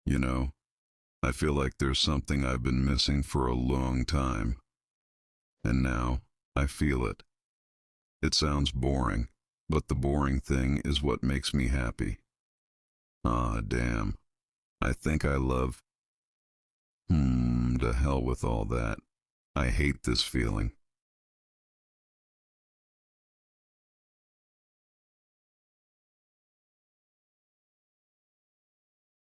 You know, I feel like there's something I've been missing for a long time, and now I feel it. It sounds boring, but the boring thing is what makes me happy. Ah, damn. I think I love. To hell with all that. I hate this feeling.